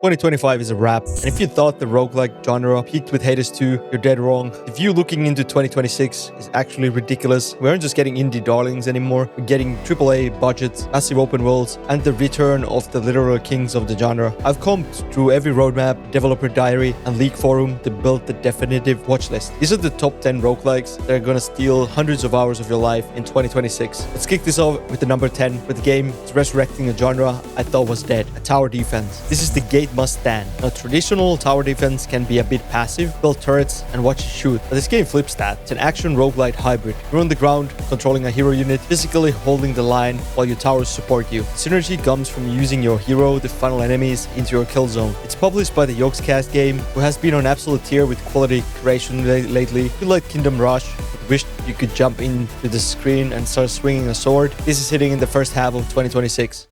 2025 is a wrap, and if you thought the roguelike genre peaked with Hades 2, you're dead wrong. The view looking into 2026 is actually ridiculous. We aren't just getting indie darlings anymore, we're getting AAA budgets, massive open worlds, and the return of the literal kings of the genre. I've combed through every roadmap, developer diary, and leak forum to build the definitive watch list. These are the top 10 roguelikes that are gonna steal hundreds of hours of your life in 2026. Let's kick this off with the number 10, with the game that's resurrecting a genre I thought was dead, a tower defense. This is the gate must stand. Now, traditional tower defense can be a bit passive, build turrets and watch it shoot, but this game flips that. It's an action roguelite hybrid. You're on the ground, controlling a hero unit, physically holding the line while your towers support you. Synergy comes from using your hero to funnel enemies into your kill zone. It's published by the Yogscast game, who has been on absolute tier with quality creation lately. If you like Kingdom Rush, wished you could jump into the screen and start swinging a sword, this is hitting in the first half of 2026.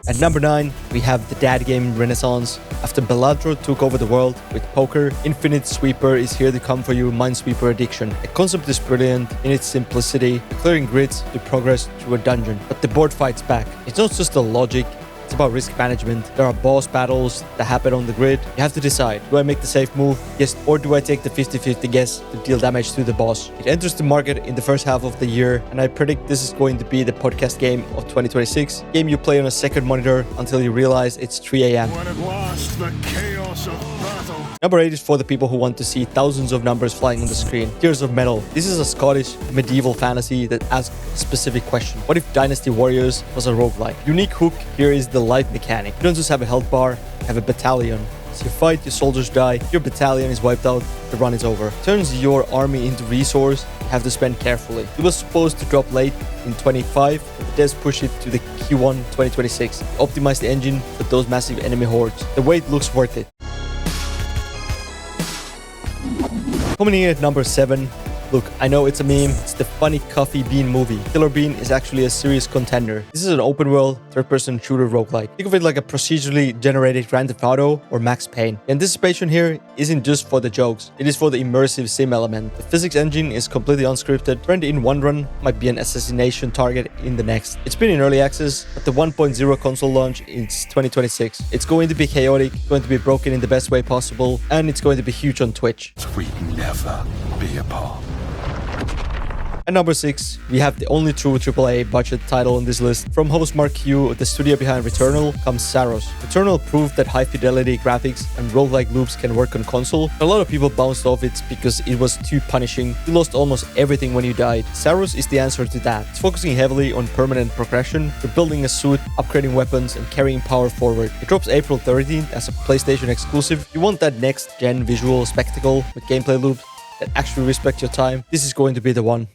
At number 9, we have the dad game renaissance. After Baladro took over the world with poker, Infinite Sweeper is here to come for you, Minesweeper Addiction. The concept is brilliant in its simplicity, clearing grids to progress through a dungeon, but the board fights back. It's not just the logic, it's about risk management. There are boss battles that happen on the grid. You have to decide, do I make the safe move? Yes, or do I take the 50-50 guess to deal damage to the boss? It enters the market in the first half of the year, and I predict this is going to be the podcast game of 2026. Game you play on a second monitor until you realize it's 3 a.m. When at last the chaos of battle. Number 8 is for the people who want to see thousands of numbers flying on the screen. Tears of Metal. This is a Scottish medieval fantasy that asks a specific question. What if Dynasty Warriors was a roguelike? Unique hook here is the life mechanic. You don't just have a health bar, you have a battalion. As you fight, your soldiers die, your battalion is wiped out, the run is over. Turns your army into resource you have to spend carefully. It was supposed to drop late in 25, but the devs push it to the Q1 2026. Optimize the engine with those massive enemy hordes. The wait looks worth it. Coming in at number 7, look, I know it's a meme, it's the funny Coffee Bean movie. Killer Bean is actually a serious contender. This is an open world, third-person shooter roguelike. Think of it like a procedurally generated Grand Theft Auto or Max Payne. The anticipation here isn't just for the jokes, it is for the immersive sim element. The physics engine is completely unscripted. Friend in one run might be an assassination target in the next. It's been in early access, but the 1.0 console launch is 2026. It's going to be chaotic, going to be broken in the best way possible, and it's going to be huge on Twitch. We never be apart. At number 6, we have the only true AAA budget title on this list. From Housemarque Q, the studio behind Returnal, comes Saros. Returnal proved that high-fidelity graphics and roguelike loops can work on console. A lot of people bounced off it because it was too punishing. You lost almost everything when you died. Saros is the answer to that. It's focusing heavily on permanent progression. You're building a suit, upgrading weapons, and carrying power forward. It drops April 13th as a PlayStation exclusive. You want that next-gen visual spectacle with gameplay loops that actually respect your time? This is going to be the one.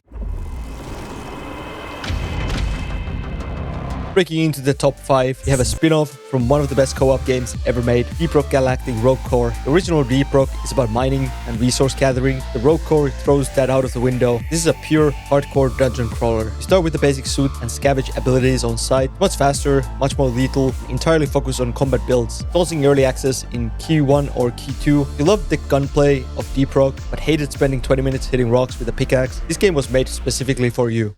Breaking into the top 5, we have a spin-off from one of the best co-op games ever made, Deep Rock Galactic Rogue Core. The original Deep Rock is about mining and resource gathering. The Rogue Core throws that out of the window. This is a pure hardcore dungeon crawler. You start with the basic suit and scavenge abilities on site. Much faster, much more lethal, entirely focused on combat builds. Launching early access in Q1 or Q2. If you loved the gunplay of Deep Rock but hated spending 20 minutes hitting rocks with a pickaxe, this game was made specifically for you.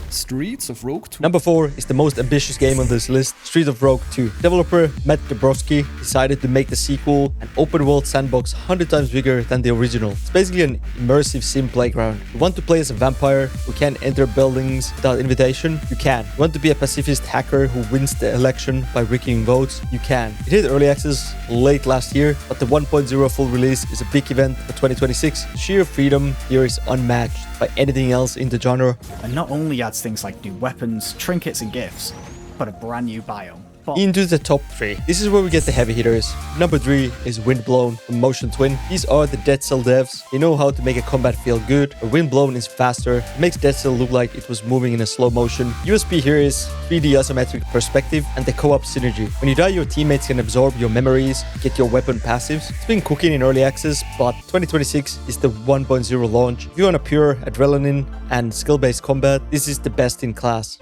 Streets of Rogue 2. Number 4 is the most ambitious game on this list, Streets of Rogue 2. Developer Matt Dabrowski decided to make the sequel an open-world sandbox 100 times bigger than the original. It's basically an immersive sim playground. You want to play as a vampire who can't enter buildings without invitation? You can. You want to be a pacifist hacker who wins the election by rigging votes? You can. It hit early access late last year, but the 1.0 full release is a big event for 2026. Sheer freedom here is unmatched by anything else in the genre. And not only adds things like new weapons, trinkets and gifts, but a brand new biome. Into the top 3. This is where we get the heavy hitters. Number 3 is Windblown from Motion Twin. These are the Dead Cell devs. They know how to make a combat feel good. But Windblown is faster. It makes Dead Cell look like it was moving in a slow motion. USP here is 3D isometric perspective and the co-op synergy. When you die, your teammates can absorb your memories, get your weapon passives. It's been cooking in early access, but 2026 is the 1.0 launch. If you want a pure adrenaline and skill-based combat, this is the best in class.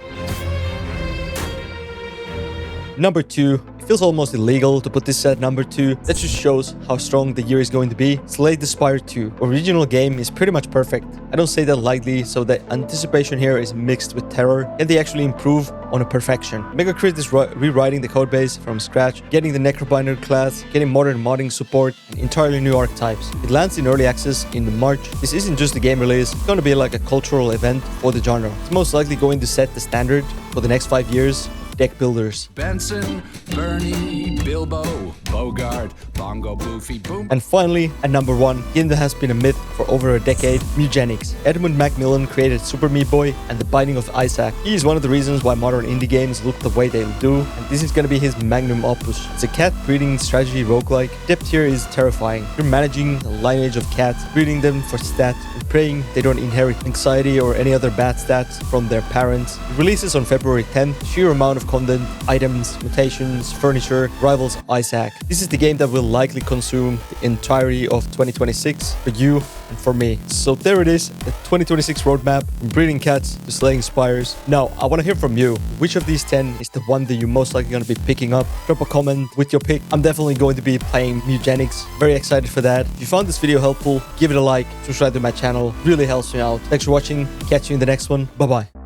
Number 2, feels almost illegal to put this at number 2. That just shows how strong the year is going to be. Slay the Spire 2. Original game is pretty much perfect. I don't say that lightly, so the anticipation here is mixed with terror. Can they actually improve on a perfection? Megacrit is rewriting the codebase from scratch, getting the Necrobinder class, getting modern modding support, and entirely new archetypes. It lands in early access in March. This isn't just a game release, it's going to be like a cultural event for the genre. It's most likely going to set the standard for the next 5 years. Deck builders. Benson, Bernie, Bilbo, Bogart, Bongo, Boofy, Boom. And finally, at number 1, game that has been a myth for over a decade, Mewgenics. Edmund Macmillan created Super Meat Boy and The Binding of Isaac. He is one of the reasons why modern indie games look the way they do, and this is gonna be his magnum opus. It's a cat breeding strategy roguelike. Depth here is terrifying. You're managing a lineage of cats, breeding them for stats, and praying they don't inherit anxiety or any other bad stats from their parents. It releases on February 10th. The sheer amount of content, items, mutations, furniture rivals Isaac. This is the game that will likely consume the entirety of 2026 for you and for me. So there it is, the 2026 roadmap from breeding cats to slaying spires. Now, I want to hear from you. Which of these 10 is the one that you're most likely going to be picking up? Drop a comment with your pick. I'm definitely going to be playing Mewgenics. Very excited for that. If you found this video helpful, give it a like, subscribe to my channel. Really helps me out. Thanks for watching. Catch you in the next one. Bye-bye.